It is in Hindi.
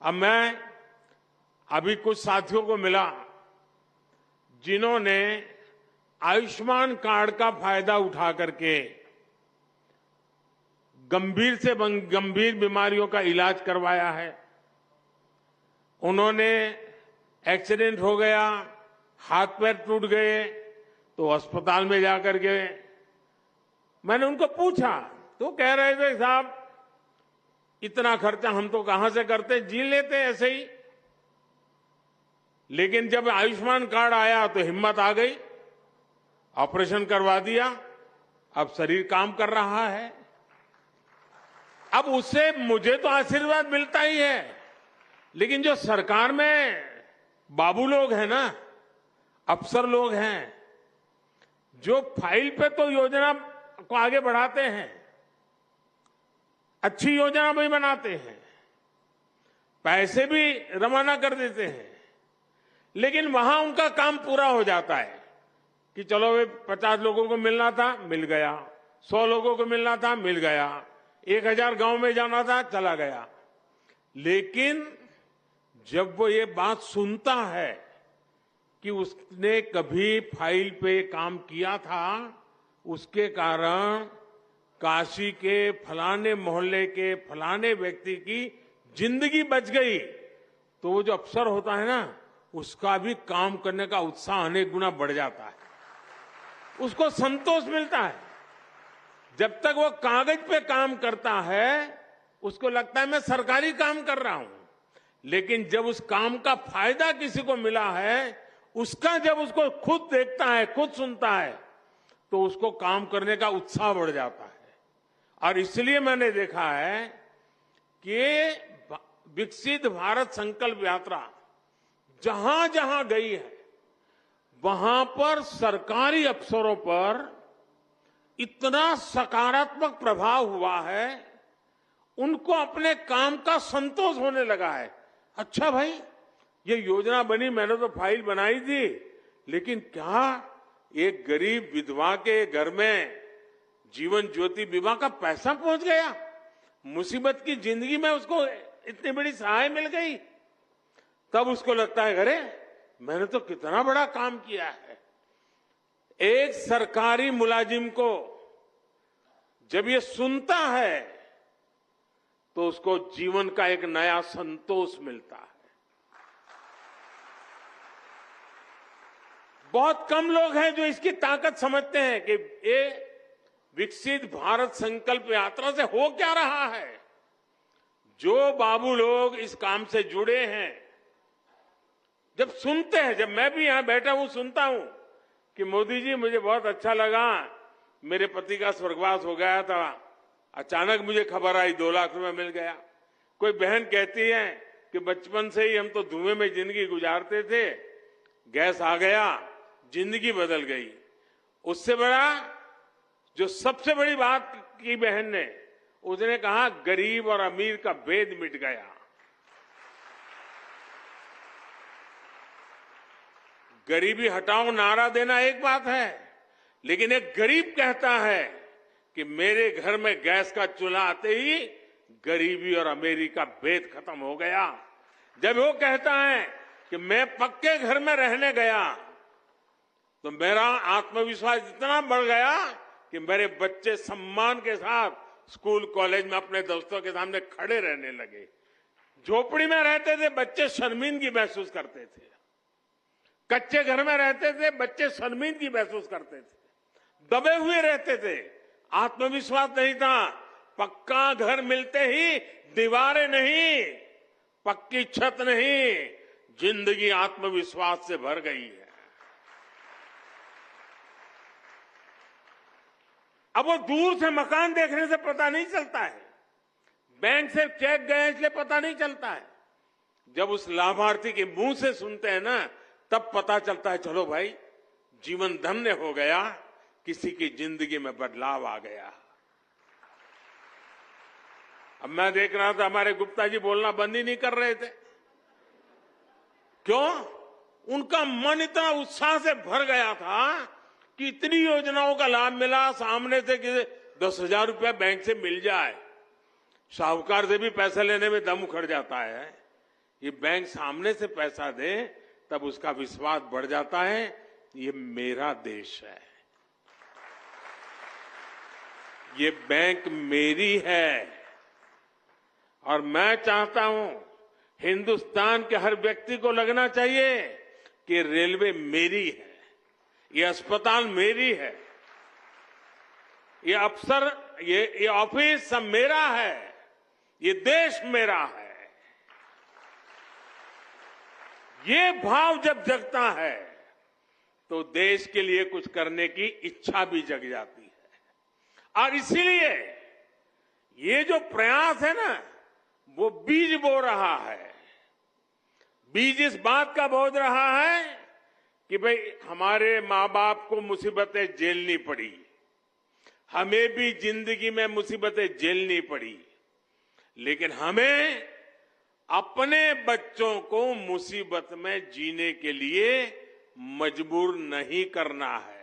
अब मैं अभी कुछ साथियों को मिला जिन्होंने आयुष्मान कार्ड का फायदा उठा करके गंभीर से गंभीर बीमारियों का इलाज करवाया है। उन्होंने एक्सीडेंट हो गया, हाथ पैर टूट गए तो अस्पताल में जाकर के मैंने उनको पूछा तो कह रहे थे साहब इतना खर्चा हम तो कहां से करते, जी लेते ऐसे ही। लेकिन जब आयुष्मान कार्ड आया तो हिम्मत आ गई, ऑपरेशन करवा दिया, अब शरीर काम कर रहा है। अब उससे मुझे तो आशीर्वाद मिलता ही है, लेकिन जो सरकार में बाबू लोग हैं ना, अफसर लोग हैं, जो फाइल पे तो योजना को आगे बढ़ाते हैं, अच्छी योजना भी बनाते हैं, पैसे भी रवाना कर देते हैं, लेकिन वहां उनका काम पूरा हो जाता है कि चलो वे 50 लोगों को मिलना था, मिल गया, 100 लोगों को मिलना था, मिल गया, 1000 गांव में जाना था, चला गया। लेकिन जब वो ये बात सुनता है कि उसने कभी फाइल पे काम किया था, उसके कारण काशी के फलाने मोहल्ले के फलाने व्यक्ति की जिंदगी बच गई, तो वो जो अफसर होता है ना, उसका भी काम करने का उत्साह अनेक गुना बढ़ जाता है, उसको संतोष मिलता है। जब तक वो कागज पे काम करता है उसको लगता है मैं सरकारी काम कर रहा हूं, लेकिन जब उस काम का फायदा किसी को मिला है, उसका जब उसको खुद देखता है, खुद सुनता है, तो उसको काम करने का उत्साह बढ़ जाता है। और इसलिए मैंने देखा है कि विकसित भारत संकल्प यात्रा जहां जहां गई है, वहां पर सरकारी अफसरों पर इतना सकारात्मक प्रभाव हुआ है, उनको अपने काम का संतोष होने लगा है। अच्छा भाई, ये योजना बनी, मैंने तो फाइल बनाई थी, लेकिन क्या एक गरीब विधवा के घर में जीवन ज्योति बीमा का पैसा पहुंच गया, मुसीबत की जिंदगी में उसको इतनी बड़ी सहाय मिल गई, तब उसको लगता है अरे मैंने तो कितना बड़ा काम किया है। एक सरकारी मुलाजिम को जब ये सुनता है तो उसको जीवन का एक नया संतोष मिलता है। बहुत कम लोग हैं जो इसकी ताकत समझते हैं कि ये विकसित भारत संकल्प यात्रा से हो क्या रहा है। जो बाबू लोग इस काम से जुड़े हैं, जब सुनते हैं, जब मैं भी यहां बैठा हूं सुनता हूं कि मोदी जी मुझे बहुत अच्छा लगा, मेरे पति का स्वर्गवास हो गया था, अचानक मुझे खबर आई 2 लाख रुपए मिल गया। कोई बहन कहती है कि बचपन से ही हम तो धुएं में जिंदगी गुजारते थे, गैस आ गया, जिंदगी बदल गई। उससे बड़ा जो सबसे बड़ी बात की बहन ने, उसने कहा गरीब और अमीर का भेद मिट गया। गरीबी हटाओ नारा देना एक बात है, लेकिन एक गरीब कहता है कि मेरे घर में गैस का चूल्हा आते ही गरीबी और अमीरी का भेद खत्म हो गया। जब वो कहता है कि मैं पक्के घर में रहने गया तो मेरा आत्मविश्वास इतना बढ़ गया कि मेरे बच्चे सम्मान के साथ स्कूल कॉलेज में अपने दोस्तों के सामने खड़े रहने लगे। झोपड़ी में रहते थे बच्चे शर्मिंदगी महसूस करते थे, कच्चे घर में रहते थे बच्चे शर्मिंदगी महसूस करते थे, दबे हुए रहते थे, आत्मविश्वास नहीं था। पक्का घर मिलते ही दीवारें नहीं, पक्की छत नहीं, जिंदगी आत्मविश्वास से भर गई है। अब वो दूर से मकान देखने से पता नहीं चलता है, बैंक से चेक गए इसलिए पता नहीं चलता है, जब उस लाभार्थी के मुंह से सुनते हैं ना, तब पता चलता है चलो भाई जीवन धन्य हो गया, किसी की जिंदगी में बदलाव आ गया। अब मैं देख रहा था हमारे गुप्ता जी बोलना बंद ही नहीं कर रहे थे। क्यों? उनका मन इतना उत्साह से भर गया था कि इतनी योजनाओं का लाभ मिला, सामने से कि 10,000 रुपया बैंक से मिल जाए, साहूकार से भी पैसा लेने में दम उखड़ जाता है, ये बैंक सामने से पैसा दे तब उसका विश्वास बढ़ जाता है, ये मेरा देश है, ये बैंक मेरी है। और मैं चाहता हूं हिंदुस्तान के हर व्यक्ति को लगना चाहिए कि रेलवे मेरी है, ये अस्पताल मेरी है, ये अफसर, ये ऑफिस सब मेरा है, ये देश मेरा है। ये भाव जब जगता है तो देश के लिए कुछ करने की इच्छा भी जग जाती है। और इसीलिए ये जो प्रयास है ना, वो बीज बो रहा है। बीज इस बात का बो रहा है कि भाई हमारे माँ बाप को मुसीबतें झेलनी पड़ी, हमें भी जिंदगी में मुसीबतें झेलनी पड़ी, लेकिन हमें अपने बच्चों को मुसीबत में जीने के लिए मजबूर नहीं करना है।